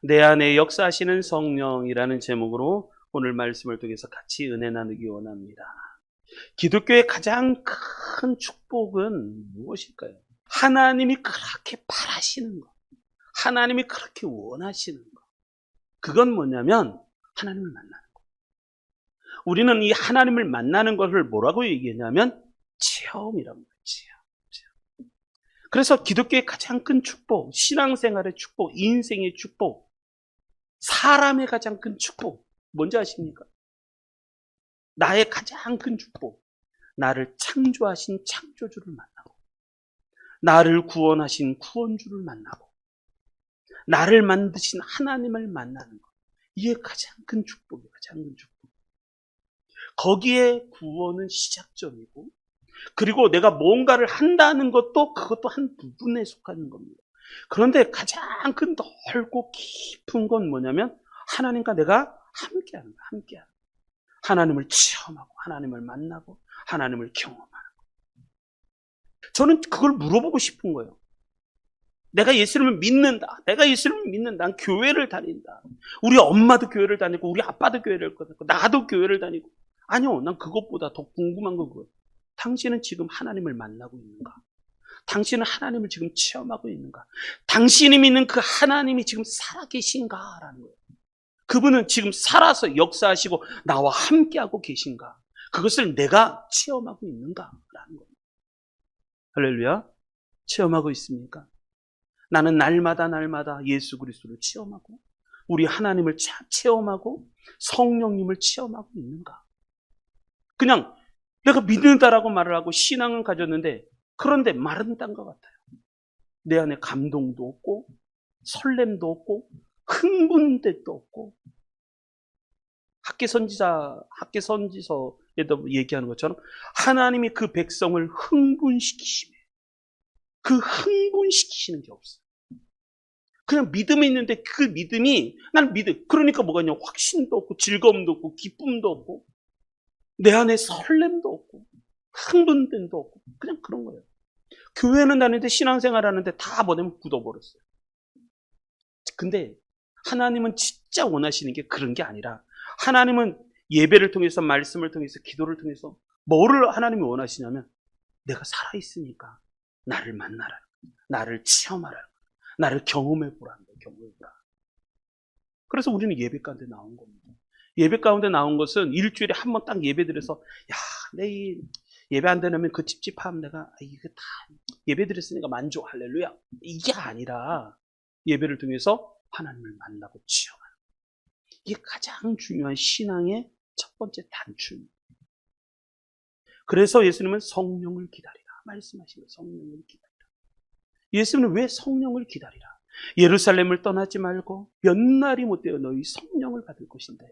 내 안에 역사하시는 성령이라는 제목으로 오늘 말씀을 통해서 같이 은혜 나누기 원합니다. 기독교의 가장 큰 축복은 무엇일까요? 하나님이 그렇게 바라시는 것, 하나님이 그렇게 원하시는 것. 그건 뭐냐면 하나님을 만나는 것. 우리는 이 하나님을 만나는 것을 뭐라고 얘기했냐면 체험이라고 해요. 체험. 그래서 기독교의 가장 큰 축복, 신앙생활의 축복, 인생의 축복, 사람의 가장 큰 축복 뭔지 아십니까? 나의 가장 큰 축복, 나를 창조하신 창조주를 만나고, 나를 구원하신 구원주를 만나고, 나를 만드신 하나님을 만나는 것. 이게 가장 큰 축복이에요. 가장 큰 축복. 거기에 구원은 시작점이고, 그리고 내가 뭔가를 한다는 것도 그것도 한 부분에 속하는 겁니다. 그런데 가장 큰 넓고 깊은 건 뭐냐면 하나님과 내가 함께하는 거야. 함께하는 거야. 하나님을 체험하고 하나님을 만나고 하나님을 경험하는 거예요. 저는 그걸 물어보고 싶은 거예요. 내가 예수님을 믿는다. 내가 예수님을 믿는다. 난 교회를 다닌다. 우리 엄마도 교회를 다니고 우리 아빠도 교회를 다니고 나도 교회를 다니고. 아니요. 난 그것보다 더 궁금한 건 그거예요. 당신은 지금 하나님을 만나고 있는가? 당신은 하나님을 지금 체험하고 있는가? 당신이 믿는 그 하나님이 지금 살아계신가? 라는 거예요. 그분은 지금 살아서 역사하시고 나와 함께하고 계신가? 그것을 내가 체험하고 있는가? 라는 거예요. 할렐루야. 체험하고 있습니까? 나는 날마다 예수 그리스도를 체험하고 우리 하나님을 체험하고 성령님을 체험하고 있는가? 그냥 내가 믿는다라고 말을 하고 신앙은 가졌는데 그런데 말은 딴 것 같아요. 내 안에 감동도 없고 설렘도 없고 흥분됨도 없고 학개선지서에도 얘기하는 것처럼 하나님이 그 백성을 흥분시키시면 그 흥분시키시는 게 없어요. 그냥 믿음이 있는데 그 믿음이 난 믿음. 그러니까 뭐가 있냐? 확신도 없고 즐거움도 없고 기쁨도 없고 내 안에 설렘도 없고 흥분됨도 없고 그냥 그런 거예요. 교회는 다니는데 신앙생활 하는데 다 뭐냐면 굳어버렸어요. 근데 하나님은 진짜 원하시는 게 그런 게 아니라 하나님은 예배를 통해서 말씀을 통해서 기도를 통해서 뭐를 하나님이 원하시냐면 내가 살아있으니까 나를 만나라. 나를 체험하라. 나를 경험해보라는 거예요. 경험해보라. 그래서 우리는 예배 가운데 나온 겁니다. 예배 가운데 나온 것은 일주일에 한 번 딱 예배 드려서 내일 예배 안 되면 그 찝찝함 내가 이거 다 예배 드렸으니까 만족 할렐루야. 이게 아니라 예배를 통해서 하나님을 만나고 체험하는 거예요. 이게 가장 중요한 신앙의 첫 번째 단추입니다. 그래서 예수님은 성령을 기다리라 말씀하신 거예요. 성령을 기다리라. 예수님은 왜 성령을 기다리라? 예루살렘을 떠나지 말고 몇 날이 못되어 너희 성령을 받을 것인데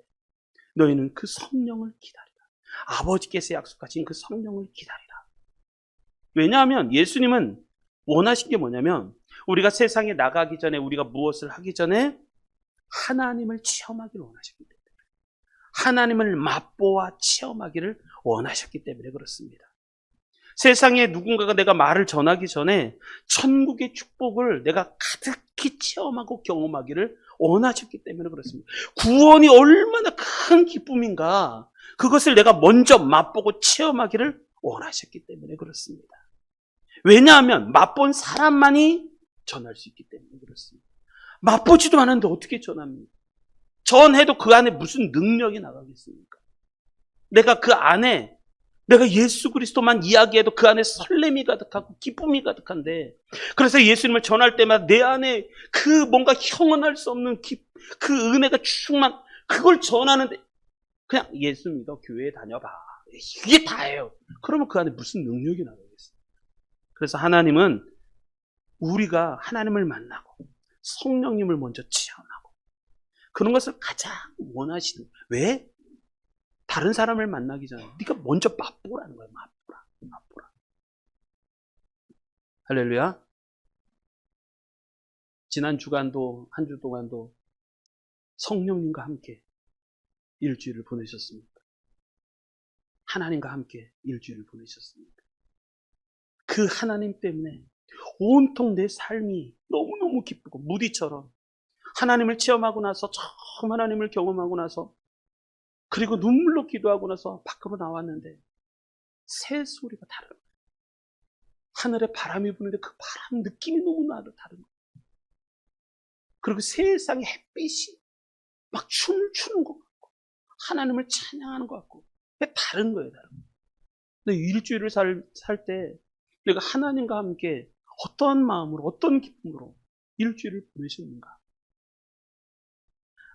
너희는 그 성령을 기다리라. 아버지께서 약속하신 그 성령을 기다리라. 왜냐하면 예수님은 원하신 게 뭐냐면 우리가 세상에 나가기 전에 우리가 무엇을 하기 전에 하나님을 체험하기를 원하셨기 때문에 하나님을 맛보아 체험하기를 원하셨기 때문에 그렇습니다. 세상에 누군가가 내가 말을 전하기 전에 천국의 축복을 내가 가득히 체험하고 경험하기를 원하셨기 때문에 그렇습니다. 구원이 얼마나 큰 기쁨인가 그것을 내가 먼저 맛보고 체험하기를 원하셨기 때문에 그렇습니다. 왜냐하면 맛본 사람만이 전할 수 있기 때문에 그렇습니다. 맛보지도 않았는데 어떻게 전합니까? 전해도 그 안에 무슨 능력이 나가겠습니까? 내가 그 안에 내가 예수 그리스도만 이야기해도 그 안에 설렘이 가득하고 기쁨이 가득한데 그래서 예수님을 전할 때마다 내 안에 그 뭔가 형언할 수 없는 그 은혜가 충만 그걸 전하는데 그냥 예수 믿어 교회에 다녀봐 이게 다예요. 그러면 그 안에 무슨 능력이 나가겠어요? 그래서 하나님은 우리가 하나님을 만나고 성령님을 먼저 체험하고 그런 것을 가장 원하시는 거예요. 왜? 다른 사람을 만나기 전에 네가 먼저 맛보라는 거야. 맛보라. 할렐루야. 지난 주간도 한 주 동안도 성령님과 함께 일주일을 보내셨습니다. 하나님과 함께 일주일을 보내셨습니다. 그 하나님 때문에 온통 내 삶이 너무너무 기쁘고 무디처럼 하나님을 체험하고 나서, 처음 하나님을 경험하고 나서, 그리고 눈물로 기도하고 나서 밖으로 나왔는데 새 소리가 다른 거예요. 하늘에 바람이 부는데 그 바람 느낌이 너무 다른 거예요. 그리고 세상에 햇빛이 막 춤을 추는 것 같고 하나님을 찬양하는 것 같고 다른 거예요. 다른 거예요. 근데 일주일을 살 때 내가 하나님과 함께 어떤 마음으로 어떤 기쁨으로 일주일을 보내셨는가.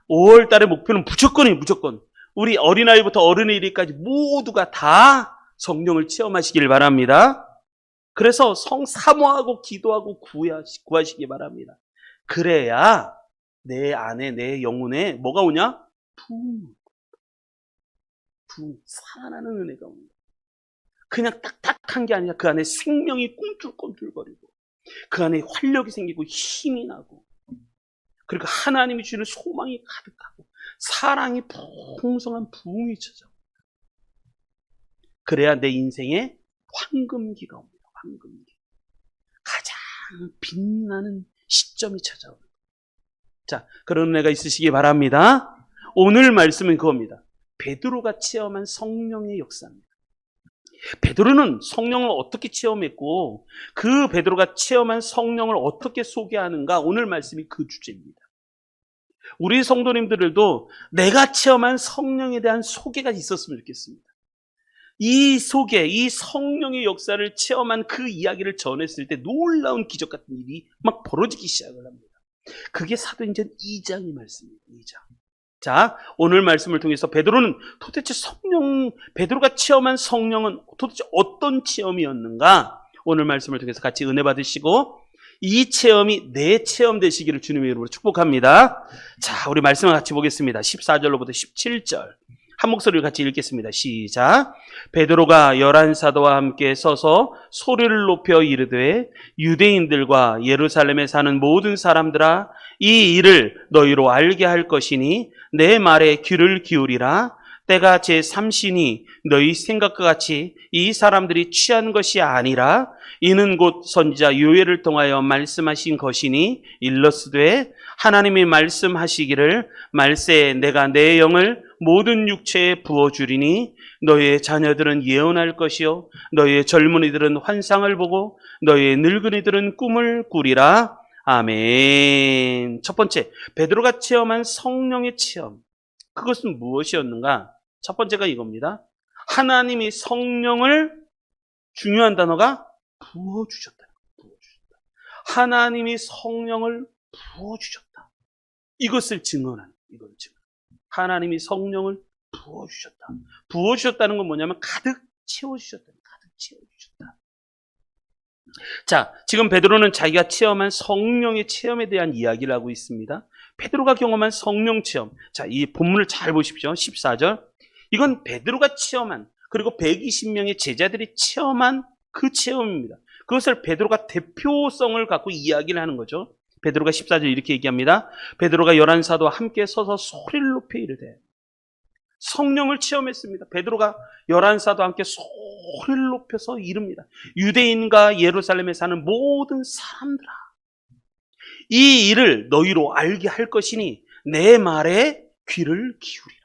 5월 달의 목표는 무조건 우리 어린아이부터 어른이까지 모두가 다 성령을 체험하시길 바랍니다. 그래서 사모하고 기도하고 구하시기 바랍니다. 그래야 내 안에 내 영혼에 뭐가 오냐? 살아나는 은혜가 옵니다. 그냥 딱딱한 게 아니라 그 안에 생명이 꿈틀꿈틀거리고 그 안에 활력이 생기고 힘이 나고 그리고 하나님이 주는 소망이 가득하고 사랑이 풍성한 부흥이 찾아옵니다. 그래야 내 인생에 황금기가 옵니다. 황금기. 가장 빛나는 시점이 찾아옵니다. 자, 그런 은혜가 있으시기 바랍니다. 오늘 말씀은 그겁니다. 베드로가 체험한 성령의 역사입니다. 베드로는 성령을 어떻게 체험했고 그 베드로가 체험한 성령을 어떻게 소개하는가, 오늘 말씀이 그 주제입니다. 우리 성도님들도 내가 체험한 성령에 대한 소개가 있었으면 좋겠습니다. 이 소개, 이 성령의 역사를 체험한 그 이야기를 전했을 때 놀라운 기적 같은 일이 막 벌어지기 시작을 합니다. 그게 사도행전 2장의 말씀입니다. 2장. 자, 오늘 말씀을 통해서 베드로는 도대체 베드로가 체험한 성령은 도대체 어떤 체험이었는가? 오늘 말씀을 통해서 같이 은혜 받으시고 이 체험이 내 체험 되시기를 주님의 이름으로 축복합니다. 자, 우리 말씀을 같이 보겠습니다. 14절로부터 17절. 한 목소리를 같이 읽겠습니다. 시작. 베드로가 11사도와 함께 서서 소리를 높여 이르되 유대인들과 예루살렘에 사는 모든 사람들아, 이 일을 너희로 알게 할 것이니 내 말에 귀를 기울이라. 때가 제3시니 너희 생각과 같이 이 사람들이 취한 것이 아니라 이는 곧 선지자 요엘을 통하여 말씀하신 것이니 일러스되 하나님이 말씀하시기를 말세에 내가 내 영을 모든 육체에 부어주리니 너희의 자녀들은 예언할 것이요 너희의 젊은이들은 환상을 보고 너희의 늙은이들은 꿈을 꾸리라. 아멘. 첫 번째, 베드로가 체험한 성령의 체험, 그것은 무엇이었는가? 첫 번째가 이겁니다. 하나님이 성령을, 중요한 단어가 부어주셨다. 하나님이 성령을 부어주셨다. 이것을 증언한, 이걸 증언. 하나님이 성령을 부어주셨다. 부어주셨다는 건 뭐냐면 가득 채워주셨다. 가득 채워주셨다. 자, 지금 베드로는 자기가 체험한 성령의 체험에 대한 이야기를 하고 있습니다. 베드로가 경험한 성령 체험. 자, 이 본문을 잘 보십시오. 14절. 이건 베드로가 체험한, 그리고 120명의 제자들이 체험한 그 체험입니다. 그것을 베드로가 대표성을 갖고 이야기를 하는 거죠. 베드로가 14절 이렇게 얘기합니다. 베드로가 11사도와 함께 서서 소리를 높여 이르되, 성령을 체험했습니다. 베드로가 11사도와 함께 소리를 높여서 이릅니다. 유대인과 예루살렘에 사는 모든 사람들아, 이 일을 너희로 알게 할 것이니 내 말에 귀를 기울이라.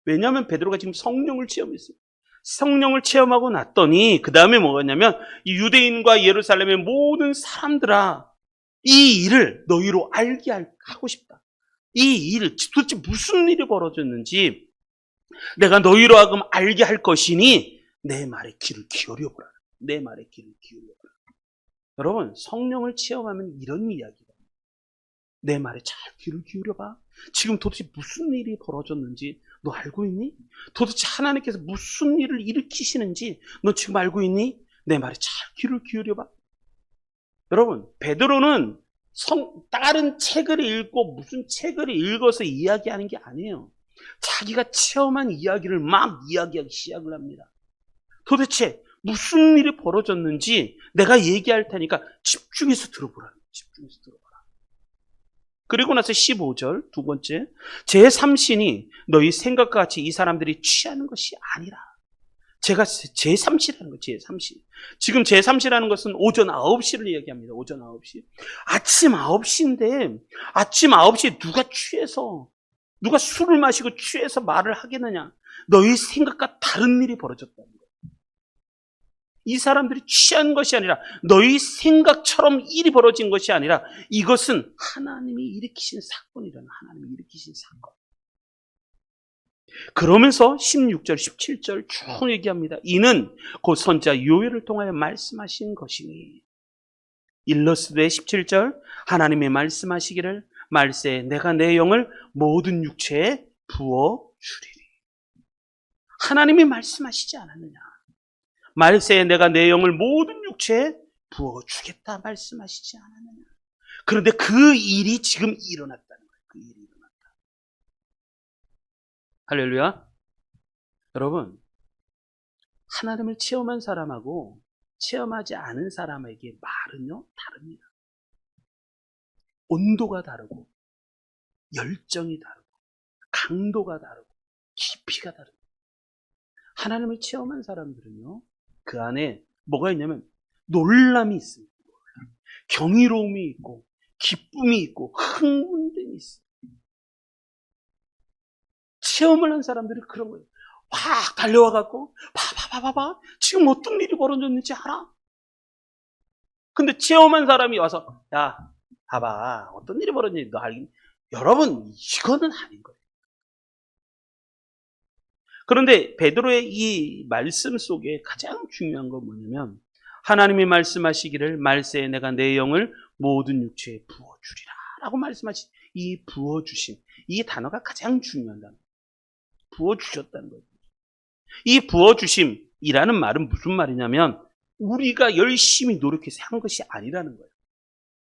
왜냐하면 베드로가 지금 성령을 체험했어요. 성령을 체험하고 났더니 그 다음에 뭐였냐면 이 유대인과 예루살렘의 모든 사람들아, 이 일을 너희로 알게 하고 싶다. 이 일을 도대체 무슨 일이 벌어졌는지 내가 너희로 하여금 알게 할 것이니 내 말에 귀를 기울여보라. 내 말에 귀를 기울여보라. 여러분, 성령을 체험하면 이런 이야기가, 내 말에 잘 귀를 기울여봐. 지금 도대체 무슨 일이 벌어졌는지 너 알고 있니? 도대체 하나님께서 무슨 일을 일으키시는지 너 지금 알고 있니? 내 말에 잘 귀를 기울여봐. 여러분, 베드로는 다른 책을 읽고 무슨 책을 읽어서 이야기하는 게 아니에요. 자기가 체험한 이야기를 막 이야기하기 시작을 합니다. 도대체 무슨 일이 벌어졌는지 내가 얘기할 테니까 집중해서 들어보라. 집중해서 들어보라. 그리고 나서 15절, 두 번째, 제3신이 너희 생각과 같이 이 사람들이 취하는 것이 아니라. 제가 제3시라는 거예요. 제3시. 지금 제3시라는 것은 오전 9시를 이야기합니다. 오전 9시. 아침 9시인데 아침 9시에 누가 취해서 누가 술을 마시고 취해서 말을 하겠느냐. 너희 생각과 다른 일이 벌어졌다는 거예요. 이 사람들이 취한 것이 아니라 너희 생각처럼 일이 벌어진 것이 아니라 이것은 하나님이 일으키신 사건이라는 하나님이 일으키신 사건. 그러면서 16절, 17절 쭉 얘기합니다. 이는 곧 선자 요엘을 통하여 말씀하신 것이니 일러스되 17절 하나님이 말씀하시기를 말세에 내가 내 영을 모든 육체에 부어주리니. 하나님이 말씀하시지 않았느냐. 말세에 내가 내 영을 모든 육체에 부어주겠다 말씀하시지 않았느냐. 그런데 그 일이 지금 일어났다는 거예요. 그 일이 일어났다. 할렐루야. 여러분, 하나님을 체험한 사람하고 체험하지 않은 사람에게 말은요 다릅니다. 온도가 다르고 열정이 다르고 강도가 다르고 깊이가 다르고. 하나님을 체험한 사람들은요 그 안에 뭐가 있냐면 놀람이 있습니다. 경이로움이 있고 기쁨이 있고 흥분됨이 있어요. 체험을 한 사람들이 그런 거예요. 확 달려와갖고 봐봐 지금 어떤 일이 벌어졌는지 알아? 근데 체험한 사람이 와서 야 봐봐 어떤 일이 벌어졌는지 너 알긴. 여러분 이거는 아닌 거예요. 그런데 베드로의 이 말씀 속에 가장 중요한 건 뭐냐면 하나님이 말씀하시기를 말세에 내가 내 영을 모든 육체에 부어주리라 라고 말씀하신 이 부어주심, 이 단어가 가장 중요한 단어. 부어주셨다는 거예요. 이 부어주심이라는 말은 무슨 말이냐면 우리가 열심히 노력해서 한 것이 아니라는 거예요.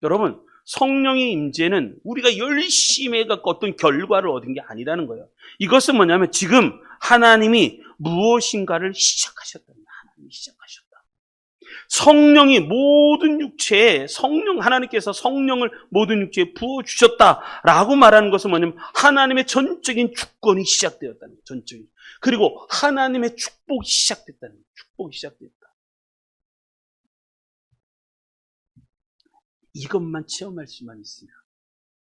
여러분 성령의 임재는 우리가 열심히 해갖고 어떤 결과를 얻은 게 아니라는 거예요. 이것은 뭐냐면 지금 하나님이 무엇인가를 시작하셨다는 거예요. 하나님이 시작하셨다. 성령이 모든 육체에 하나님께서 성령을 모든 육체에 부어주셨다라고 말하는 것은 뭐냐면 하나님의 전적인 주권이 시작되었다는 거예요. 전적인. 그리고 하나님의 축복이 시작됐다는 거예요. 축복이 시작됐다. 이것만 체험할 수만 있으면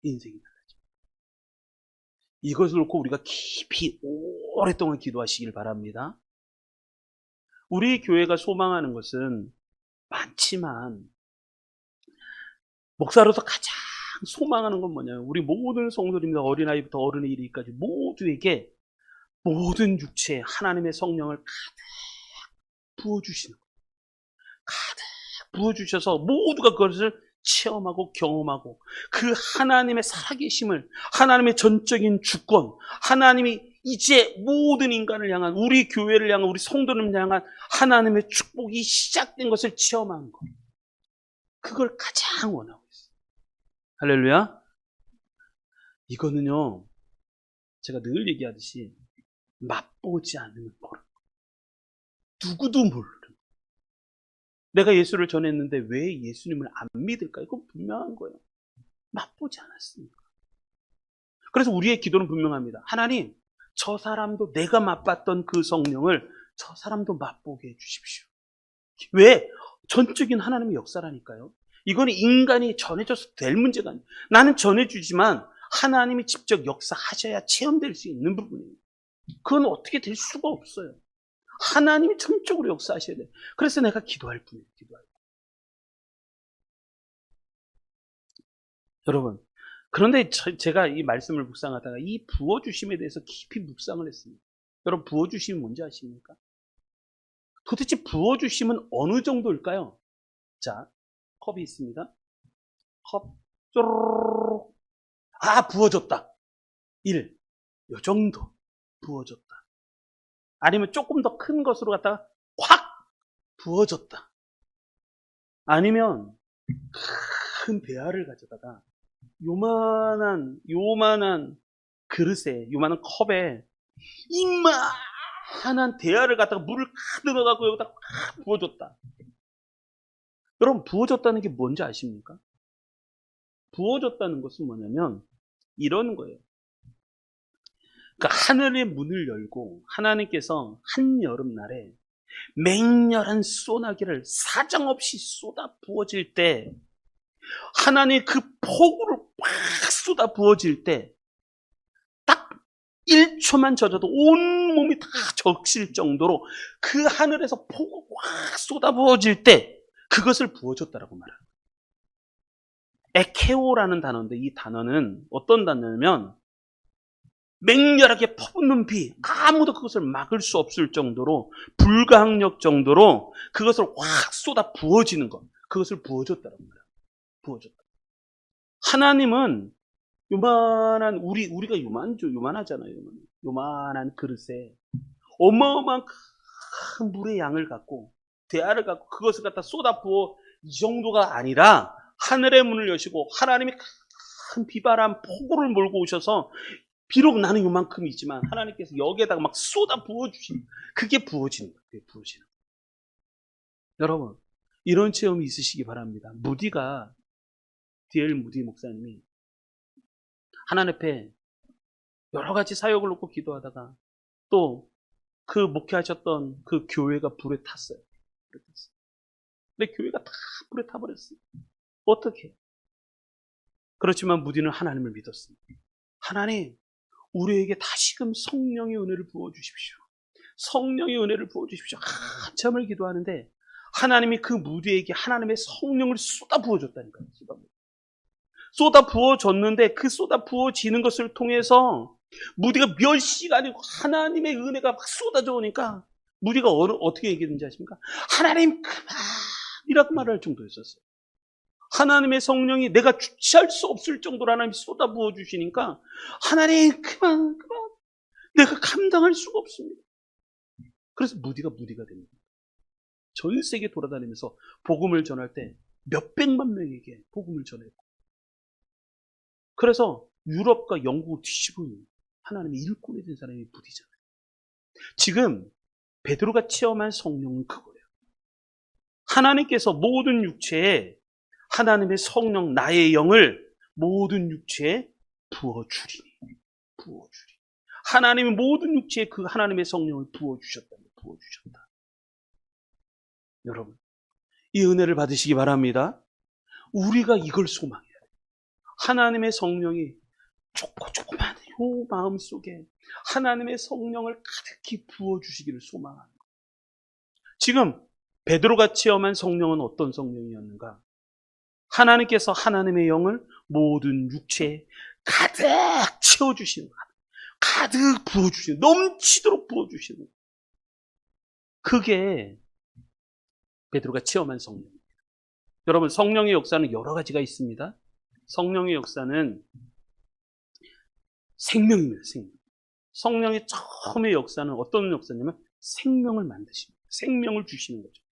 인생이 달라집니다. 이것을 놓고 우리가 깊이 오랫동안 기도하시길 바랍니다. 우리 교회가 소망하는 것은 많지만 목사로서 가장 소망하는 건 뭐냐면 우리 모든 성도님들 어린아이부터 어른에 이르기까지 모두에게 모든 육체에 하나님의 성령을 가득 부어주시는 거예요. 가득 부어주셔서 모두가 그것을 체험하고 경험하고 그 하나님의 살아계심을 하나님의 전적인 주권 하나님이 이제 모든 인간을 향한 우리 교회를 향한 우리 성도님을 향한 하나님의 축복이 시작된 것을 체험하는 것. 그걸 가장 원하고 있어요. 할렐루야. 이거는요 제가 늘 얘기하듯이 맛보지 않으면 모르는 거예요. 누구도 모르는 거예요. 내가 예수를 전했는데 왜 예수님을 안 믿을까? 이건 분명한 거예요. 맛보지 않았으니까. 그래서 우리의 기도는 분명합니다. 하나님, 저 사람도 내가 맛봤던 그 성령을 저 사람도 맛보게 해주십시오. 왜? 전적인 하나님의 역사라니까요. 이건 인간이 전해줘서 될 문제가 아니에요. 나는 전해주지만 하나님이 직접 역사하셔야 체험될 수 있는 부분이에요. 그건 어떻게 될 수가 없어요. 하나님이 전적으로 역사하셔야 돼요. 그래서 내가 기도할 뿐이에요. 기도할 뿐. 여러분, 그런데 제가 이 말씀을 묵상하다가 이 부어주심에 대해서 깊이 묵상을 했습니다. 여러분, 부어주심이 뭔지 아십니까? 도대체 부어주심은 어느 정도일까요? 자, 컵이 있습니다. 컵, 쪼르르. 부어졌다. 1. 요 정도 부어졌다. 아니면 조금 더 큰 것으로 갖다가 확 부어졌다. 아니면 큰 배알을 가져다가 요만한 그릇에, 요만한 컵에 이만한 대야를 갖다가 물을 가득 넣어갖고 여기다 확 부어줬다. 여러분, 부어줬다는 게 뭔지 아십니까? 부어줬다는 것은 뭐냐면 이런 거예요. 그러니까 하늘의 문을 열고 하나님께서 한여름날에 맹렬한 소나기를 사정없이 쏟아 부어질 때, 하나님의 그 폭우를 팍 쏟아 부어질 때, 딱 1초만 젖어도 온 몸이 다 적실 정도로 그 하늘에서 폭우가 확 쏟아 부어질 때, 그것을 부어줬다라고 말합니다. 에케오라는 단어인데, 이 단어는 어떤 단어냐면, 맹렬하게 퍼붓는 비, 아무도 그것을 막을 수 없을 정도로, 불가항력 정도로 그것을 확 쏟아 부어지는 것, 그것을 부어줬다라고 말합니다. 부어줬다. 하나님은 요만한, 우리가 요만하잖아요. 요만한 그릇에 어마어마한 큰 물의 양을 갖고, 대야를 갖고 그것을 갖다 쏟아 부어, 이 정도가 아니라 하늘의 문을 여시고 하나님이 큰 비바람 폭우를 몰고 오셔서, 비록 나는 요만큼이지만 하나님께서 여기에다가 막 쏟아 부어주시는, 그게 부어지는 거예요. 그게 부어지는 거예요. 여러분, 이런 체험이 있으시기 바랍니다. D.L. 무디 목사님이 하나님 앞에 여러 가지 사역을 놓고 기도하다가 또 그 목회하셨던 그 교회가 불에 탔어요. 근데 교회가 다 불에 타버렸어요. 어떻게? 그렇지만 무디는 하나님을 믿었습니다. 하나님, 우리에게 다시금 성령의 은혜를 부어주십시오. 성령의 은혜를 부어주십시오. 한참을 기도하는데 하나님이 그 무디에게 하나님의 성령을 쏟아 부어줬다니까요. 쏟아 부어줬는데 그 쏟아 부어지는 것을 통해서 무디가 몇 시간이 하나님의 은혜가 막 쏟아져 오니까 무디가 어떻게 얘기했는지 아십니까? 하나님 그만이라고 말할 정도였었어요. 하나님의 성령이 내가 주체할 수 없을 정도로 하나님이 쏟아 부어주시니까 하나님 그만 내가 감당할 수가 없습니다. 그래서 무디가 됩니다. 전 세계 돌아다니면서 복음을 전할 때 몇백만 명에게 복음을 전했고, 그래서 유럽과 영국을 뒤집은 하나님의 일꾼이 된 사람이 무디잖아요. 지금 베드로가 체험한 성령은 그거예요. 하나님께서 모든 육체에 하나님의 성령, 나의 영을 모든 육체에 부어주리니. 하나님이 모든 육체에 그 하나님의 성령을 부어주셨다. 여러분, 이 은혜를 받으시기 바랍니다. 우리가 이걸 소망해야 돼요. 하나님의 성령이 조그만 요 마음속에 하나님의 성령을 가득히 부어주시기를 소망하는 거예요. 지금 베드로가 체험한 성령은 어떤 성령이었는가? 하나님께서 하나님의 영을 모든 육체에 가득 채워주시는 거예요. 가득 부어주시는, 넘치도록 부어주시는 거예요. 그게 베드로가 체험한 성령입니다. 여러분, 성령의 역사는 여러 가지가 있습니다. 성령의 역사는 생명입니다. 성령의 처음의 역사는 어떤 역사냐면 생명을 만드십니다. 생명을 주시는 거죠.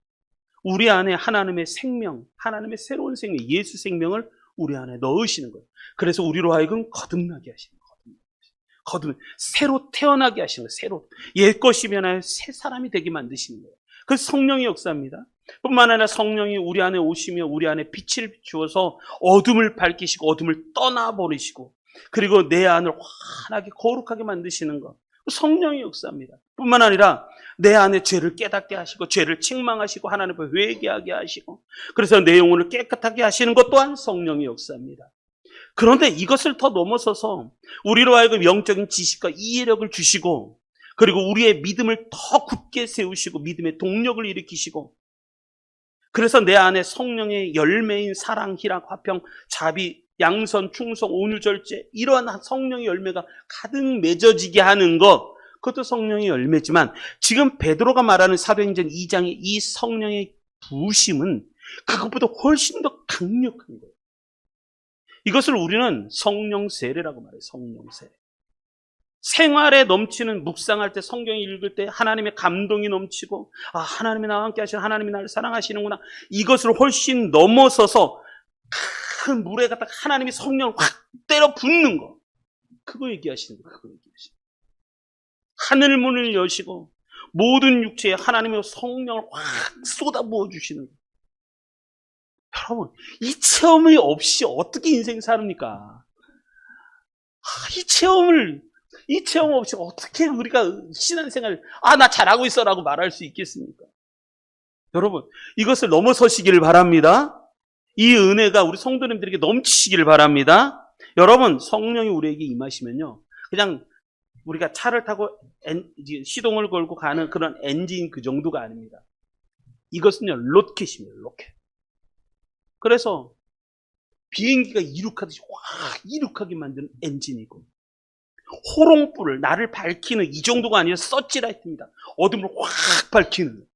우리 안에 하나님의 생명, 하나님의 새로운 생명, 예수 생명을 우리 안에 넣으시는 거예요. 그래서 우리로 하여금 거듭나게 하시는 거예요. 새로 태어나게 하시는 거예요. 옛 것이 변하여 새 사람이 되게 만드시는 거예요. 그 성령의 역사입니다. 뿐만 아니라 성령이 우리 안에 오시며 우리 안에 빛을 비추어서 어둠을 밝히시고 어둠을 떠나버리시고, 그리고 내 안을 환하게 거룩하게 만드시는 것, 성령의 역사입니다. 뿐만 아니라 내 안에 죄를 깨닫게 하시고 죄를 책망하시고 하나님 앞에 회개하게 하시고, 그래서 내 영혼을 깨끗하게 하시는 것 또한 성령의 역사입니다. 그런데 이것을 더 넘어서서 우리로 하여금 영적인 지식과 이해력을 주시고, 그리고 우리의 믿음을 더 굳게 세우시고 믿음의 동력을 일으키시고, 그래서 내 안에 성령의 열매인 사랑, 희락, 화평, 자비, 양선, 충성, 온유, 절제, 이러한 성령의 열매가 가득 맺어지게 하는 것, 그것도 성령의 열매지만 지금 베드로가 말하는 사도행전 2장의 이 성령의 부으심은 그것보다 훨씬 더 강력한 거예요. 이것을 우리는 성령 세례라고 말해요. 성령 세례. 생활에 넘치는, 묵상할 때, 성경 읽을 때 하나님의 감동이 넘치고, 하나님이 나와 함께 하시는, 하나님이 나를 사랑하시는구나, 이것을 훨씬 넘어서서 큰 물에 갖다가 하나님이 성령을 확 때려 붓는 거, 그거 얘기하시는 거예요. 하늘 문을 여시고 모든 육체에 하나님의 성령을 확 쏟아부어 주시는 거예요. 여러분, 이 체험이 없이 어떻게 인생 사릅니까? 이 체험을 이 체험 없이 어떻게 우리가 신앙생활을 나 잘하고 있어라고 말할 수 있겠습니까? 여러분, 이것을 넘어서시기를 바랍니다. 이 은혜가 우리 성도님들에게 넘치시기를 바랍니다. 여러분, 성령이 우리에게 임하시면요, 그냥 우리가 차를 타고 시동을 걸고 가는 그런 엔진 그 정도가 아닙니다. 이것은요, 로켓입니다. 로켓. 그래서 비행기가 이륙하듯이 확 이륙하게 만드는 엔진이고, 호롱불을 나를 밝히는 이 정도가 아니라 서치라이트입니다. 어둠을 확 밝히는.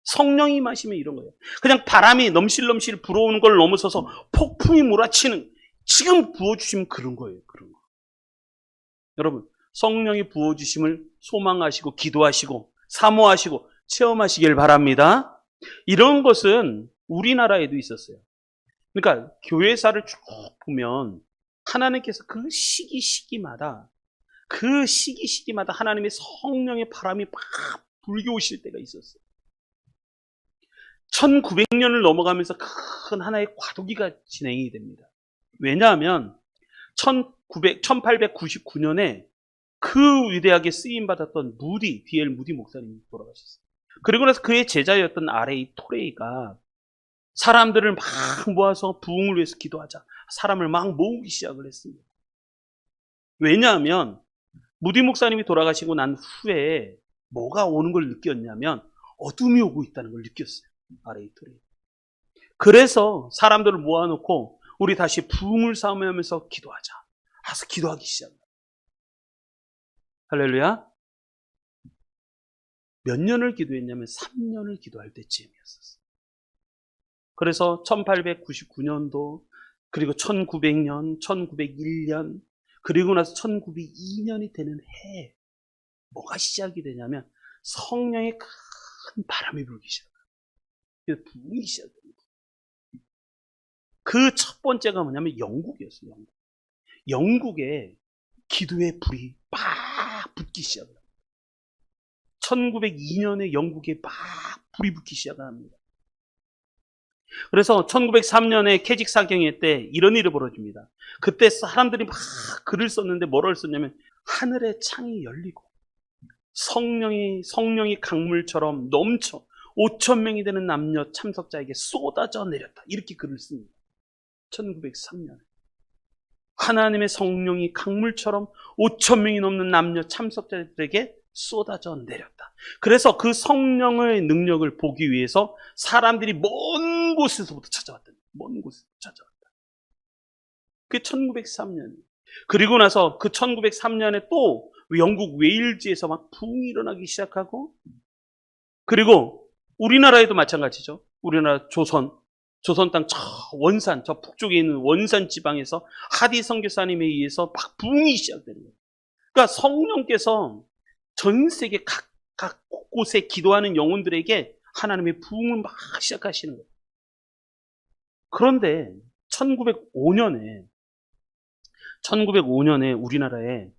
성령이 마시면 이런 거예요. 그냥 바람이 넘실넘실 불어오는 걸 넘어서서 폭풍이 몰아치는, 지금 부어주시면 그런 거예요. 그런 거. 여러분, 성령이 부어주심을 소망하시고 기도하시고 사모하시고 체험하시길 바랍니다. 이런 것은 우리나라에도 있었어요. 그러니까 교회사를 쭉 보면 하나님께서 그 시기마다 하나님의 성령의 바람이 막 불겨오실 때가 있었어요. 1900년을 넘어가면서 큰 하나의 과도기가 진행이 됩니다. 왜냐하면 1899년에 그 위대하게 쓰임받았던 D.L. 무디 목사님이 돌아가셨어요. 그리고 나서 그의 제자였던 R.A. 토레이가 사람들을 막 모아서 부흥을 위해서 기도하자, 사람을 막 모으기 시작을 했습니다. 왜냐하면 무디 목사님이 돌아가시고 난 후에 뭐가 오는 걸 느꼈냐면 어둠이 오고 있다는 걸 느꼈어요. R.A. 토레이. 그래서 사람들을 모아놓고 우리 다시 부흥을 사모하면서 기도하자 해서 기도하기 시작합니다. 할렐루야. 몇 년을 기도했냐면 3년을 기도할 때쯤이었어요. 그래서 1899년도, 그리고 1900년, 1901년, 그리고 나서 1902년이 되는 해에 뭐가 시작이 되냐면 성령의 큰 바람이 불기 시작합니다. 그래서 부흥이 시작됩니다. 그 첫 번째가 뭐냐면 영국이었어요. 영국에 기도의 불이 막 붙기 시작합니다. 1902년에 영국에 막 불이 붙기 시작합니다. 그래서 1903년에 캐직 사경회 때 이런 일이 벌어집니다. 그때 사람들이 막 글을 썼는데 뭐를 썼냐면 하늘의 창이 열리고 성령이 강물처럼 넘쳐 5,000명이 되는 남녀 참석자에게 쏟아져 내렸다. 이렇게 글을 씁니다. 1903년에. 하나님의 성령이 강물처럼 5,000명이 넘는 남녀 참석자들에게 쏟아져 내렸다. 그래서 그 성령의 능력을 보기 위해서 사람들이 먼 곳에서부터 찾아왔다. 먼 곳에서 찾아왔다. 그게 1903년. 그리고 나서 그 1903년에 또 영국 웨일즈에서 막 부흥이 일어나기 시작하고, 그리고 우리나라에도 마찬가지죠. 우리나라 조선 땅 저 원산, 저 북쪽에 있는 원산 지방에서 하디 선교사님에 의해서 막 부흥이 시작되는 거예요. 그러니까 성령께서 전 세계 각 곳곳에 기도하는 영혼들에게 하나님의 부흥을 막 시작하시는 거예요. 그런데 1905년에 우리나라에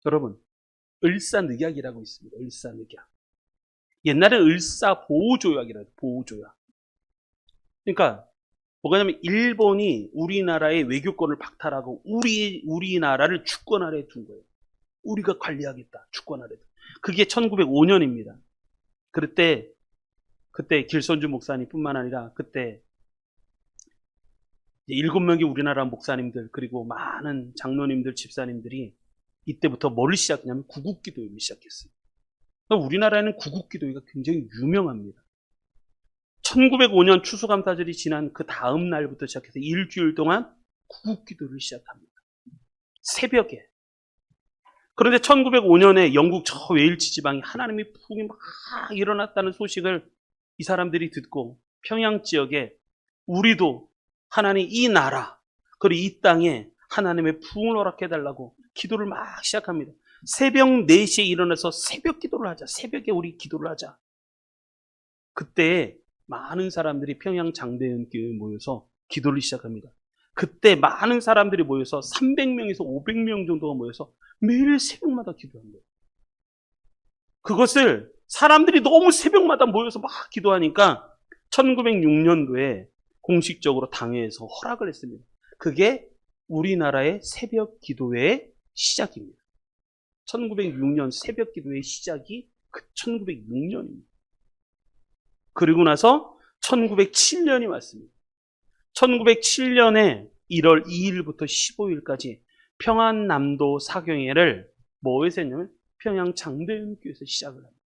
여러분 을사늑약이라고 있습니다. 을사늑약. 옛날에 을사보호조약이라고 해요. 보호조약. 그러니까 뭐냐면 일본이 우리나라의 외교권을 박탈하고 우리나라를 주권 아래에 둔 거예요. 우리가 관리하겠다. 주권 아래에. 그게 1905년입니다. 그때 길선주 목사님뿐만 아니라 그때 7명의 우리나라 목사님들 그리고 많은 장로님들, 집사님들이 이때부터 뭘 시작했냐면 구국기도를 시작했어요. 우리나라에는 구국기도회가 굉장히 유명합니다. 1905년 추수감사절이 지난 그 다음 날부터 시작해서 일주일 동안 구국기도를 시작합니다. 새벽에. 그런데 1905년에 영국 저 웨일즈 지방에 하나님의 부흥이 막 일어났다는 소식을 이 사람들이 듣고 평양 지역에 우리도 하나님 이 나라 그리고 이 땅에 하나님의 부흥을 허락해달라고 기도를 막 시작합니다. 새벽 4시에 일어나서 새벽 기도를 하자. 새벽에 우리 기도를 하자. 그때 많은 사람들이 평양 장대현 교회에 모여서 기도를 시작합니다. 그때 많은 사람들이 모여서 300명에서 500명 정도가 모여서 매일 새벽마다 기도한 거예요. 그것을 사람들이 너무 새벽마다 모여서 막 기도하니까 1906년도에 공식적으로 당회에서 허락을 했습니다. 그게 우리나라의 새벽 기도회의 시작입니다. 1906년 새벽 기도의 시작이 그 1906년입니다. 그리고 나서 1907년이 왔습니다. 1907년에 1월 2일부터 15일까지 평안남도 사경회를 뭐에서 했냐면 평양 장대연교에서 시작을 합니다.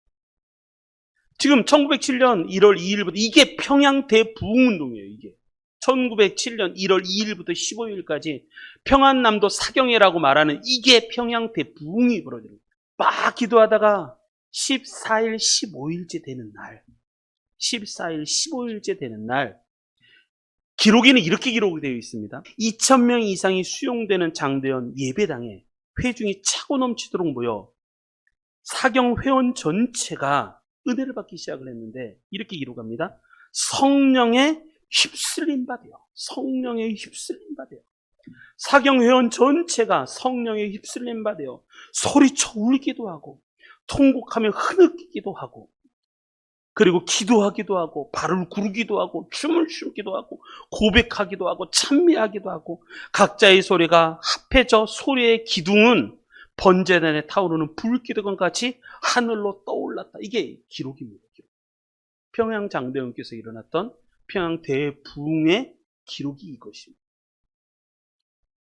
지금 1907년 1월 2일부터 이게 평양 대부흥운동이에요. 이게 1907년 1월 2일부터 15일까지 평안남도 사경회라고 말하는 이게 평양 대부흥이 벌어지는 거예요. 막 기도하다가 14일 15일째 되는 날 14일 15일째 되는 날 기록에는 이렇게 기록이 되어 있습니다. 2,000명 이상이 수용되는 장대연 예배당에 회중이 차고 넘치도록 모여 사경 회원 전체가 은혜를 받기 시작을 했는데 이렇게 기록합니다. 성령에 휩쓸림 받아요. 성령에 휩쓸림 받아요. 사경 회원 전체가 성령에 휩쓸림 받아요. 소리쳐 울기도 하고 통곡하며 흐느끼기도 하고 그리고 기도하기도 하고 발을 구르기도 하고 춤을 추기도 하고 고백하기도 하고 찬미하기도 하고 각자의 소리가 합해져 소리의 기둥은 번제단에 타오르는 불기둥과 같이 하늘로 떠올랐다. 이게 기록입니다. 평양 장대연께서 일어났던 평양 대부흥의 기록이 이것입니다.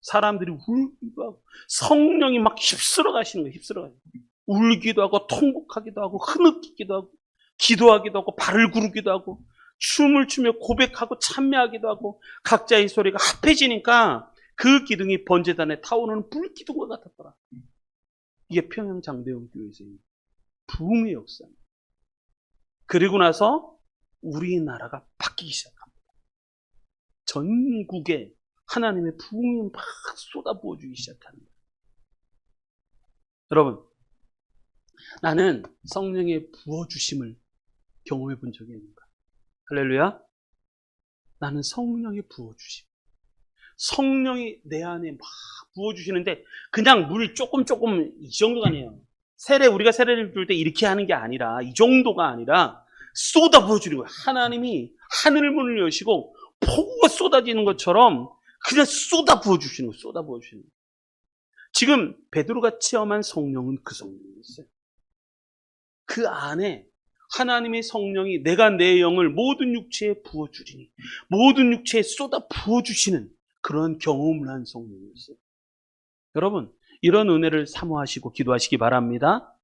사람들이 울기도 하고 성령이 막 휩쓸어 가시는 거예요. 휩쓸어 가시는 거예요. 울기도 하고 통곡하기도 하고 흐느끼기도 하고 기도하기도 하고 발을 구르기도 하고 춤을 추며 고백하고 찬미하기도 하고 각자의 소리가 합해지니까 그 기둥이 번제단에 타오르는 불기둥과 같았더라. 이게 평양 장대연 교회에서의 부흥의 역사입니다. 그리고 나서 우리나라가 바뀌기 시작합니다. 전국에 하나님의 부흥이 막 쏟아부어주기 시작합니다. 여러분, 나는 성령의 부어주심을 경험해 본 적이 있는가? 할렐루야. 나는 성령의 부어주심. 성령이 내 안에 막 부어주시는데 그냥 물 조금 이 정도가 아니에요. 우리가 세례를 줄 때 이렇게 하는 게 아니라 이 정도가 아니라 쏟아 부어주는 거예요. 하나님이 하늘 문을 여시고 폭우가 쏟아지는 것처럼 그냥 쏟아 부어주시는 거예요. 쏟아 부어주시는 거예요. 지금 베드로가 체험한 성령은 그 성령이었어요. 그 안에 하나님의 성령이 내가 내 영을 모든 육체에 부어주리니 모든 육체에 쏟아 부어주시는 그런 경험을 한 성령이었어요. 여러분, 이런 은혜를 사모하시고 기도하시기 바랍니다.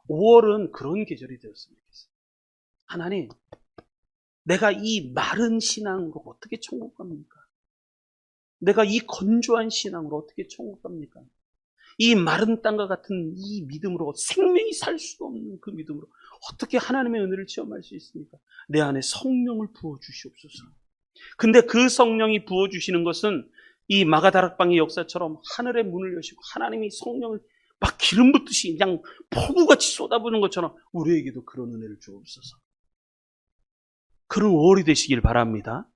5월은 그런 계절이 되었으면 좋겠어요. 하나님, 내가 이 마른 신앙으로 어떻게 천국 갑니까? 내가 이 건조한 신앙으로 어떻게 천국 갑니까? 이 마른 땅과 같은 이 믿음으로 생명이 살 수도 없는 그 믿음으로 어떻게 하나님의 은혜를 체험할 수 있습니까? 내 안에 성령을 부어주시옵소서. 근데 그 성령이 부어주시는 것은 이 마가다락방의 역사처럼 하늘의 문을 여시고 하나님이 성령을 막 기름 붓듯이 그냥 폭우같이 쏟아부는 것처럼 우리에게도 그런 은혜를 주옵소서. 그런 5월이 되시길 바랍니다.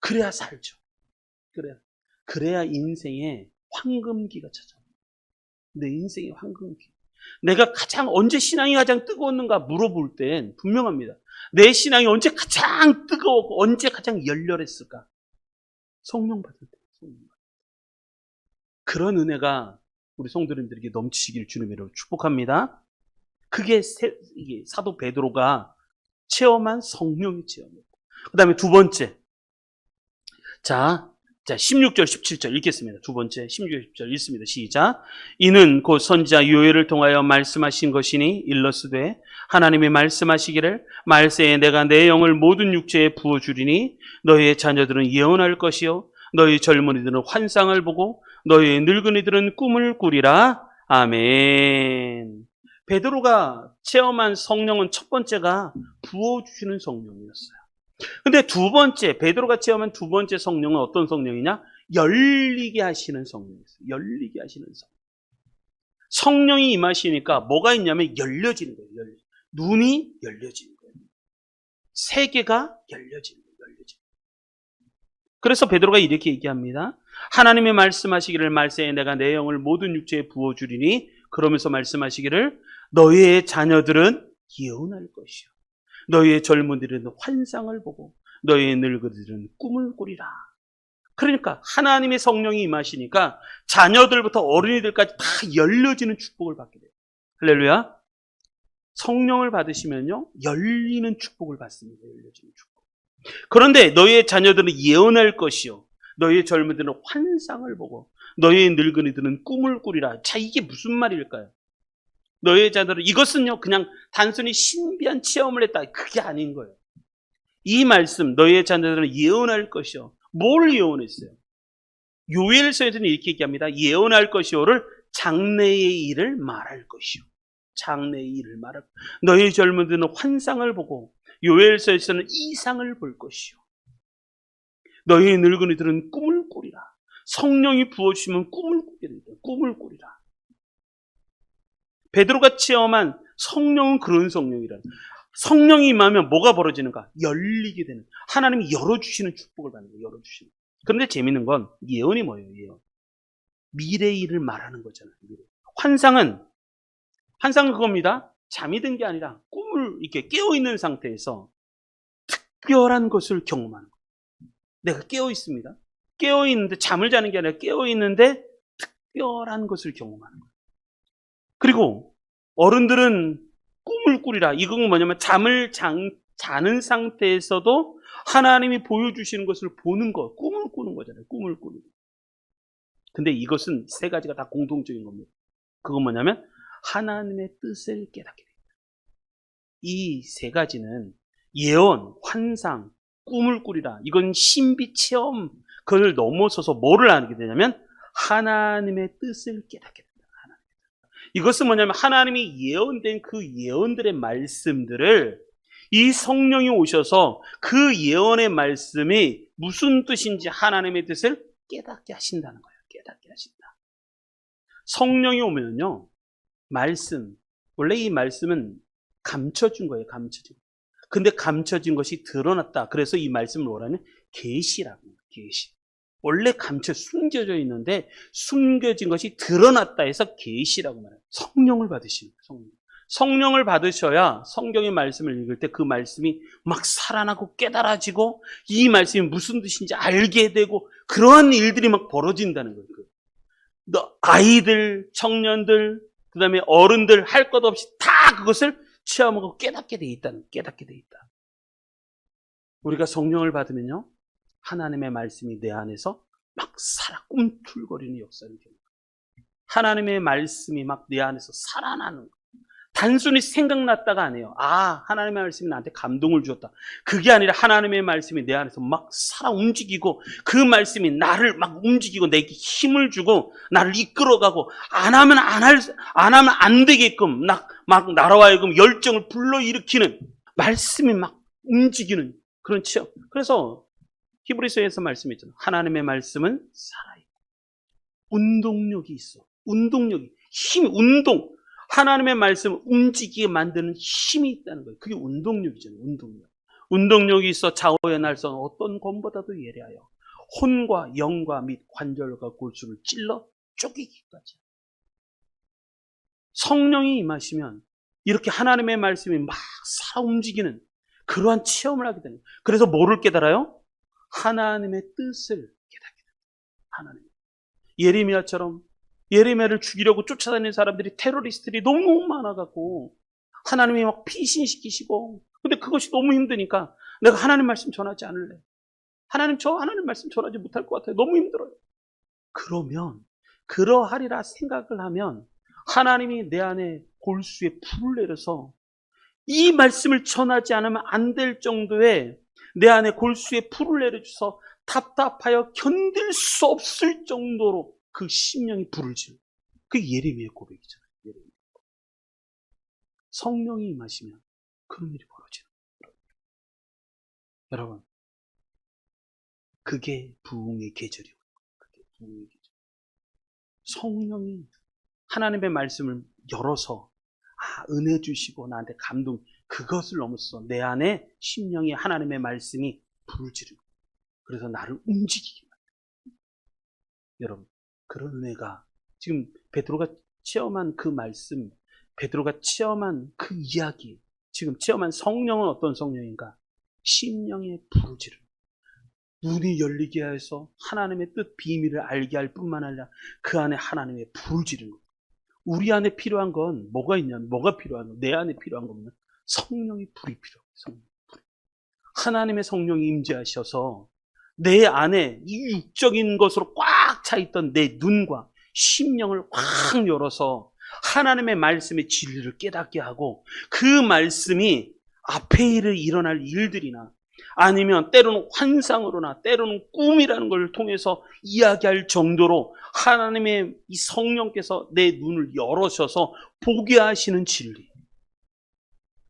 그래야 살죠. 그래야 인생의 황금기가 찾아옵니다. 내 인생의 황금기. 내가 언제 신앙이 가장 뜨거웠는가 물어볼 땐 분명합니다. 내 신앙이 언제 가장 뜨거웠고 언제 가장 열렬했을까? 성령 받을 때. 그런 은혜가 우리 성도님들에게 넘치길 주님으로 축복합니다. 그게 이게 사도 베드로가 체험한 성령의 체험이에요. 그 다음에 두 번째. 자, 16절, 17절 읽겠습니다. 두 번째, 16절, 17절 읽습니다. 시작. 이는 곧 선지자 요엘을 통하여 말씀하신 것이니 일러스되 하나님이 말씀하시기를 말세에 내가 내 영을 모든 육체에 부어주리니 너희의 자녀들은 예언할 것이요 너희 젊은이들은 환상을 보고 너희 늙은이들은 꿈을 꾸리라. 아멘. 베드로가 체험한 성령은 첫 번째가 부어주시는 성령이었어요. 근데 두 번째, 베드로가 체험한 두 번째 성령은 어떤 성령이냐? 열리게 하시는 성령이었어요. 열리게 하시는 성령. 성령이 임하시니까 뭐가 있냐면 열려지는 거예요. 눈이 열려지는 거예요. 세계가 열려지는 거예요. 그래서 베드로가 이렇게 얘기합니다. 하나님이 말씀하시기를 말세에 내가 내 영을 모든 육체에 부어주리니 그러면서 말씀하시기를 너희의 자녀들은 예언할 것이요 너희의 젊은이들은 환상을 보고 너희의 늙은이들은 꿈을 꾸리라. 그러니까 하나님의 성령이 임하시니까 자녀들부터 어린이들까지 다 열려지는 축복을 받게 돼요. 할렐루야. 성령을 받으시면요, 열리는 축복을 받습니다. 열려지는 축복. 그런데 너희의 자녀들은 예언할 것이요, 너희의 젊은이들은 환상을 보고, 너희의 늙은이들은 꿈을 꾸리라. 자, 이게 무슨 말일까요? 너희의 자녀들은, 이것은요 그냥 단순히 신비한 체험을 했다, 그게 아닌 거예요. 이 말씀, 너희의 자녀들은 예언할 것이요. 뭘 예언했어요? 요엘서에서는 이렇게 얘기합니다. 예언할 것이요를 장래의 일을 말할 것이요. 장래의 일을 말할 것이요. 너희 젊은이들은 환상을 보고, 요엘서에서는 이상을 볼 것이요. 너희 늙은이들은 꿈을 꾸리라. 성령이 부어주시면 꿈을 꾸게 됩니다. 꿈을 꾸리라. 베드로가 체험한 성령은 그런 성령이라. 성령이 임하면 뭐가 벌어지는가? 열리게 되는. 하나님이 열어주시는 축복을 받는 거예요. 열어주시는. 그런데 재밌는 건 예언이 뭐예요? 예언. 미래의 일을 말하는 거잖아요. 미래. 환상은 그겁니다. 잠이 든 게 아니라 꿈을 이렇게 깨어있는 상태에서 특별한 것을 경험하는 거예요. 내가 깨어있습니다. 깨어있는데, 잠을 자는 게 아니라 깨어있는데 특별한 것을 경험하는 거예요. 그리고 어른들은 꿈을 꾸리라. 이건 뭐냐면 잠을 자는 상태에서도 하나님이 보여주시는 것을 보는 거, 꿈을 꾸는 거잖아요. 꿈을 꾸는 거. 근데 이것은 세 가지가 다 공통적인 겁니다. 그건 뭐냐면 하나님의 뜻을 깨닫게 됩니다. 이 세 가지는 예언, 환상, 꿈을 꾸리라. 이건 신비 체험, 그걸 넘어서서 뭐를 알게 되냐면 하나님의 뜻을 깨닫게 됩니다. 이것은 뭐냐면 하나님이 예언된 그 예언들의 말씀들을 이 성령이 오셔서 그 예언의 말씀이 무슨 뜻인지 하나님의 뜻을 깨닫게 하신다는 거예요. 깨닫게 하신다. 성령이 오면요, 말씀, 원래 이 말씀은 감춰진 거예요. 감춰진. 근데 감춰진 것이 드러났다. 그래서 이 말씀을 뭐라면 계시라고 해요. 계시. 원래 숨겨져 있는데 숨겨진 것이 드러났다 해서 계시라고 말해요. 성령을 받으시는 거예요. 성령을 받으셔야 성경의 말씀을 읽을 때 그 말씀이 막 살아나고 깨달아지고 이 말씀이 무슨 뜻인지 알게 되고 그러한 일들이 막 벌어진다는 거예요. 아이들, 청년들, 그 다음에 어른들 할 것 없이 다 그것을 체험하고 깨닫게 돼 있다. 우리가 성령을 받으면요, 하나님의 말씀이 내 안에서 막 살아 꿈틀거리는 역사를 겪어요. 하나님의 말씀이 막 내 안에서 살아나는 거예요. 단순히 생각났다가 아니에요. 아, 하나님의 말씀이 나한테 감동을 주었다. 그게 아니라 하나님의 말씀이 내 안에서 막 살아 움직이고 그 말씀이 나를 막 움직이고 내게 힘을 주고 나를 이끌어가고 안 하면 안 되게끔 막 나라와 하여금 열정을 불러일으키는 말씀이 막 움직이는 그런 체험. 그래서 히브리서에서 말씀했잖아요. 하나님의 말씀은 살아있고 운동력이 있어. 운동력이, 운동. 하나님의 말씀을 움직이게 만드는 힘이 있다는 거예요. 그게 운동력이잖아요. 운동력이 있어 좌우의 날선 어떤 검보다도 예리하여 혼과 영과 및 관절과 골수를 찔러 쪼개기까지. 성령이 임하시면 이렇게 하나님의 말씀이 막 살아 움직이는 그러한 체험을 하게 되는 거예요. 그래서 뭐를 깨달아요? 하나님의 뜻을 깨닫게 됩니다. 하나님. 예레미야를 죽이려고 쫓아다니는 사람들이, 테러리스트들이 너무 많아갖고 하나님이 막 피신시키시고, 근데 그것이 너무 힘드니까 내가 하나님 말씀 전하지 않을래. 하나님 말씀 전하지 못할 것 같아요. 너무 힘들어요. 그러면 그러하리라 생각을 하면 하나님이 내 안에 골수에 불을 내려서 이 말씀을 전하지 않으면 안 될 정도의 내 안에 골수에 불을 내려줘서 답답하여 견딜 수 없을 정도로 그 심령이 불을 지르고, 그게 예레미야의 고백이잖아요. 성령이 임하시면 그런 일이 벌어지는 거예요. 여러분, 그게 부흥의 계절이에요. 성령이 하나님의 말씀을 열어서 은혜 주시고 나한테 감동, 그것을 넘어서 내 안에 심령이 하나님의 말씀이 불을 지르고 그래서 나를 움직이게 만들어요. 여러분, 그런 은혜가 지금 베드로가 체험한 그 말씀, 베드로가 체험한 그 이야기, 지금 체험한 성령은 어떤 성령인가? 심령의 불을 지르는, 눈이 열리게 해서 하나님의 뜻 비밀을 알게 할 뿐만 아니라 그 안에 하나님의 불을 지르는 거예요. 우리 안에 필요한 건 뭐가 있냐면, 뭐가 필요한 거, 내 안에 필요한 거면 성령의 불이 필요해요. 성령. 하나님의 성령이 임재하셔서 내 안에 이 육적인 것으로 꽉 차 있던 내 눈과 심령을 확 열어서 하나님의 말씀의 진리를 깨닫게 하고, 그 말씀이 앞에 일어날 일들이나 아니면 때로는 환상으로나 때로는 꿈이라는 걸 통해서 이야기할 정도로 하나님의 이 성령께서 내 눈을 열어셔서 보게 하시는 진리,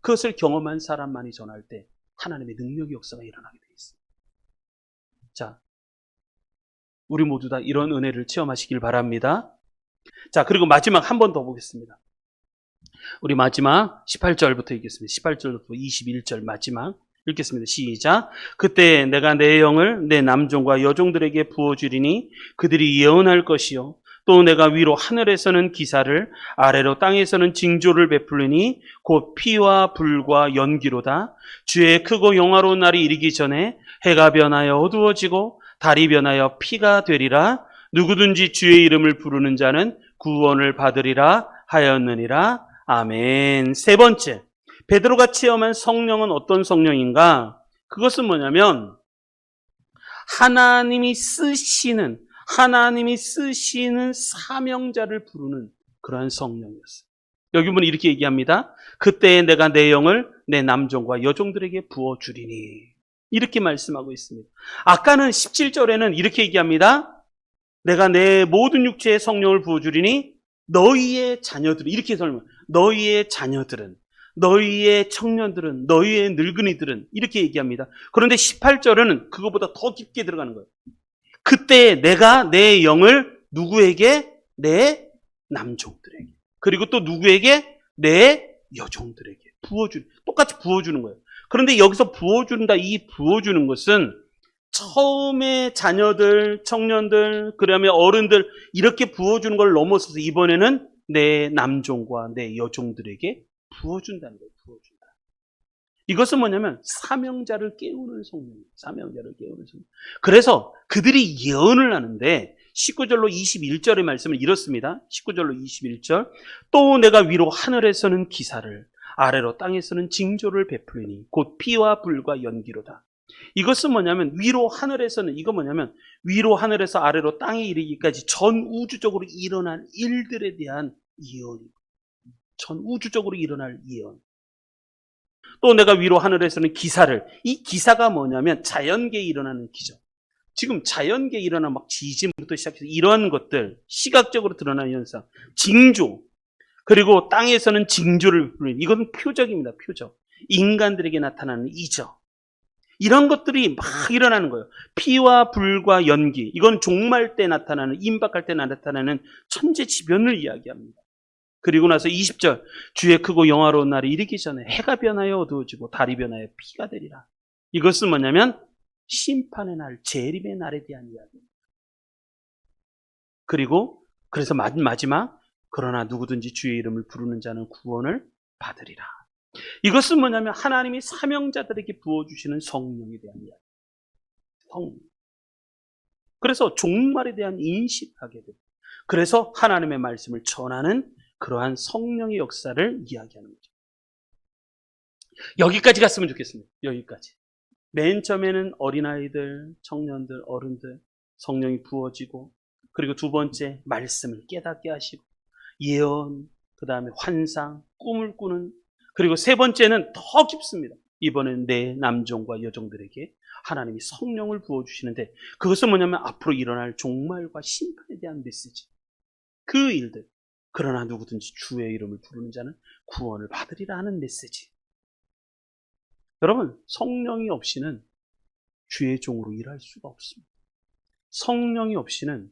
그것을 경험한 사람만이 전할 때 하나님의 능력의 역사가 일어나게 되어 있습니다. 자, 우리 모두 다 이런 은혜를 체험하시길 바랍니다. 자, 그리고 마지막 한 번 더 보겠습니다. 우리 마지막 18절부터 읽겠습니다. 18절부터 21절 마지막 읽겠습니다. 시작. 그때 내가 내 영을 내 남종과 여종들에게 부어주리니 그들이 예언할 것이요, 또 내가 위로 하늘에서는 기사를, 아래로 땅에서는 징조를 베풀리니 곧 피와 불과 연기로다. 주의 크고 영화로운 날이 이르기 전에 해가 변하여 어두워지고 달이 변하여 피가 되리라. 누구든지 주의 이름을 부르는 자는 구원을 받으리라 하였느니라. 아멘. 세 번째, 베드로가 체험한 성령은 어떤 성령인가? 그것은 뭐냐면 하나님이 쓰시는 사명자를 부르는 그러한 성령이었어요. 여기 보면 이렇게 얘기합니다. 그때 내가 내 영을 내 남종과 여종들에게 부어주리니, 이렇게 말씀하고 있습니다. 아까는 17절에는 이렇게 얘기합니다. 내가 내 모든 육체에 성령을 부어주리니 너희의 자녀들은, 이렇게 설명, 너희의 자녀들은, 너희의 청년들은, 너희의 늙은이들은, 이렇게 얘기합니다. 그런데 18절에는 그거보다 더 깊게 들어가는 거예요. 그때 내가 내 영을 누구에게? 내 남종들에게. 그리고 또 누구에게? 내 여종들에게 똑같이 부어주는 거예요. 그런데 여기서 부어준다, 이 부어주는 것은 처음에 자녀들, 청년들, 그다음에 어른들, 이렇게 부어주는 걸 넘어서서 이번에는 내 남종과 내 여종들에게 부어준다는 거예요. 부어준다. 이것은 뭐냐면 사명자를 깨우는 성령이에요. 사명자를 깨우는 성령. 그래서 그들이 예언을 하는데 19절로 21절의 말씀은 이렇습니다. 19절로 21절. 또 내가 위로 하늘에서는 기사를, 아래로 땅에서는 징조를 베풀리니 곧 피와 불과 연기로다. 이것은 뭐냐면 위로 하늘에서는, 이거 뭐냐면 위로 하늘에서 아래로 땅에 이르기까지 전 우주적으로 일어날 일들에 대한 예언입니다. 전 우주적으로 일어날 예언. 또 내가 위로 하늘에서는 기사를, 이 기사가 뭐냐면 자연계에 일어나는 기적. 지금 자연계에 일어나는 막 지진부터 시작해서 이러한 것들, 시각적으로 드러나는 현상, 징조, 그리고 땅에서는 징조를 부르는, 이건 표적입니다. 표적. 인간들에게 나타나는 이적. 이런 것들이 막 일어나는 거예요. 피와 불과 연기. 이건 종말 때 나타나는, 임박할 때 나타나는 천재지변을 이야기합니다. 그리고 나서 20절. 주의 크고 영화로운 날이 이르기 전에 해가 변하여 어두워지고 달이 변하여 피가 되리라. 이것은 뭐냐면 심판의 날, 재림의 날에 대한 이야기입니다. 그리고 그래서 마지막, 그러나 누구든지 주의 이름을 부르는 자는 구원을 받으리라. 이것은 뭐냐면 하나님이 사명자들에게 부어주시는 성령에 대한 이야기. 성령. 그래서 종말에 대한 인식을 하게 됩니다. 그래서 하나님의 말씀을 전하는 그러한 성령의 역사를 이야기하는 거죠. 여기까지 갔으면 좋겠습니다. 여기까지. 맨 처음에는 어린아이들, 청년들, 어른들 성령이 부어지고, 그리고 두 번째 말씀을 깨닫게 하시고, 예언, 그 다음에 환상, 꿈을 꾸는, 그리고 세 번째는 더 깊습니다. 이번엔 내 남종과 여종들에게 하나님이 성령을 부어주시는데, 그것은 뭐냐면 앞으로 일어날 종말과 심판에 대한 메시지. 그 일들. 그러나 누구든지 주의 이름을 부르는 자는 구원을 받으리라 하는 메시지. 여러분, 성령이 없이는 주의 종으로 일할 수가 없습니다. 성령이 없이는,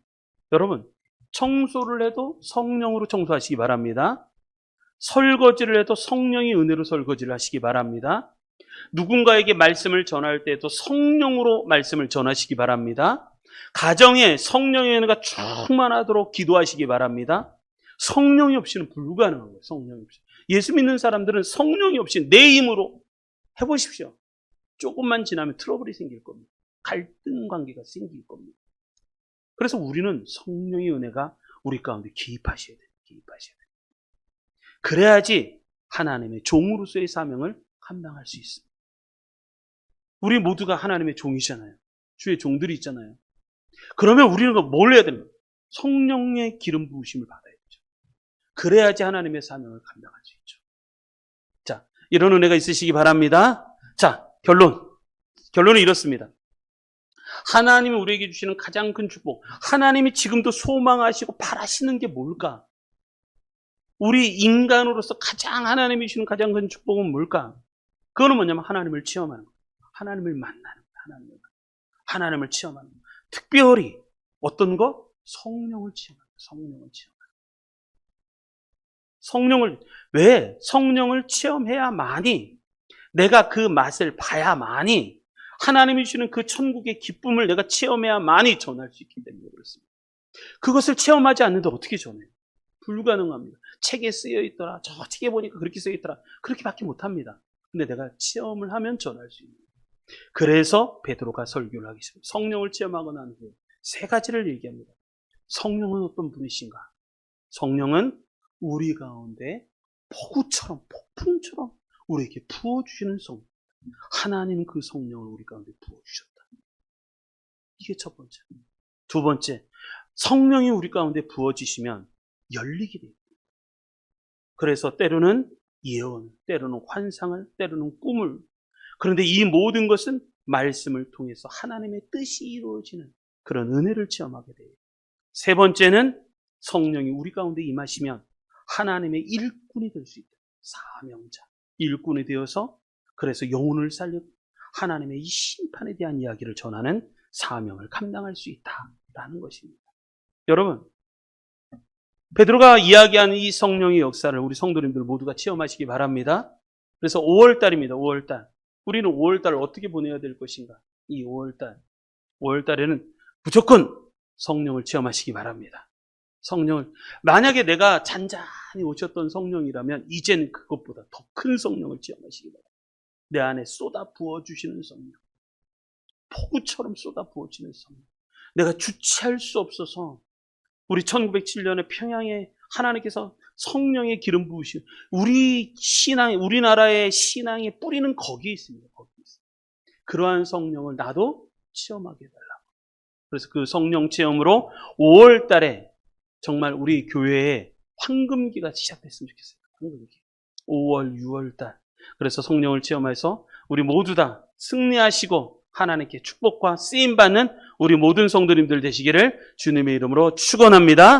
여러분, 청소를 해도 성령으로 청소하시기 바랍니다. 설거지를 해도 성령의 은혜로 설거지를 하시기 바랍니다. 누군가에게 말씀을 전할 때도 성령으로 말씀을 전하시기 바랍니다. 가정에 성령의 은혜가 충만하도록 기도하시기 바랍니다. 성령이 없이는 불가능한 거예요. 성령이 없이. 예수 믿는 사람들은 성령이 없이 내 힘으로 해보십시오. 조금만 지나면 트러블이 생길 겁니다. 갈등 관계가 생길 겁니다. 그래서 우리는 성령의 은혜가 우리 가운데 개입하셔야 돼요. 개입하셔야 돼요. 그래야지 하나님의 종으로서의 사명을 감당할 수 있습니다. 우리 모두가 하나님의 종이잖아요. 주의 종들이 있잖아요. 그러면 우리는 뭘 해야 됩니까? 성령의 기름 부으심을 받아야죠. 그래야지 하나님의 사명을 감당할 수 있죠. 자, 이런 은혜가 있으시기 바랍니다. 자, 결론은 이렇습니다. 하나님이 우리에게 주시는 가장 큰 축복, 하나님이 지금도 소망하시고 바라시는 게 뭘까? 우리 인간으로서 가장 하나님이 주시는 가장 큰 축복은 뭘까? 그거는 뭐냐면 하나님을 체험하는 거예요. 하나님을 만나는 거예요. 하나님을 체험하는 거예요. 특별히 어떤 거? 성령을 체험하는 거예요. 성령을 왜? 성령을 체험해야만이, 내가 그 맛을 봐야만이, 하나님이 주시는 그 천국의 기쁨을 내가 체험해야만이 전할 수 있기 때문에 그렇습니다. 그것을 체험하지 않는데 어떻게 전해요? 불가능합니다. 책에 쓰여 있더라, 저 책에 보니까 그렇게 쓰여 있더라, 그렇게밖에 못합니다. 근데 내가 체험을 하면 전할 수 있는 거예요. 그래서 베드로가 설교를 하기 시작합니다. 성령을 체험하고 난 후에 세 가지를 얘기합니다. 성령은 어떤 분이신가? 성령은 우리 가운데 폭우처럼, 폭풍처럼 우리에게 부어주시는 성령. 하나님은 그 성령을 우리 가운데 부어주셨다. 이게 첫 번째. 두 번째, 성령이 우리 가운데 부어지시면 열리게 됩니다. 그래서 때로는 예언, 때로는 환상을, 때로는 꿈을. 그런데 이 모든 것은 말씀을 통해서 하나님의 뜻이 이루어지는 그런 은혜를 체험하게 돼요. 세 번째는 성령이 우리 가운데 임하시면 하나님의 일꾼이 될 수 있다. 사명자, 일꾼이 되어서 그래서 영혼을 살리고 하나님의 이 심판에 대한 이야기를 전하는 사명을 감당할 수 있다라는 것입니다. 여러분, 베드로가 이야기하는 이 성령의 역사를 우리 성도님들 모두가 체험하시기 바랍니다. 그래서 5월달입니다. 5월달. 우리는 5월달을 어떻게 보내야 될 것인가? 이 5월달에는 무조건 성령을 체험하시기 바랍니다. 성령을, 만약에 내가 잔잔히 오셨던 성령이라면 이제는 그것보다 더 큰 성령을 체험하시기 바랍니다. 내 안에 쏟아 부어주시는 성령, 폭우처럼 쏟아 부어지는 성령. 내가 주체할 수 없어서 우리 1907년에 평양에 하나님께서 성령의 기름 부으신 우리 신앙, 우리나라의 신앙의 뿌리는 거기에 있습니다. 거기에 있습니다. 그러한 성령을 나도 체험하게 해달라고. 그래서 그 성령 체험으로 5월 달에 정말 우리 교회에 황금기가 시작됐으면 좋겠어요. 황금기. 5월, 6월 달. 그래서 성령을 체험해서 우리 모두 다 승리하시고 하나님께 축복과 쓰임받는 우리 모든 성도님들 되시기를 주님의 이름으로 축원합니다.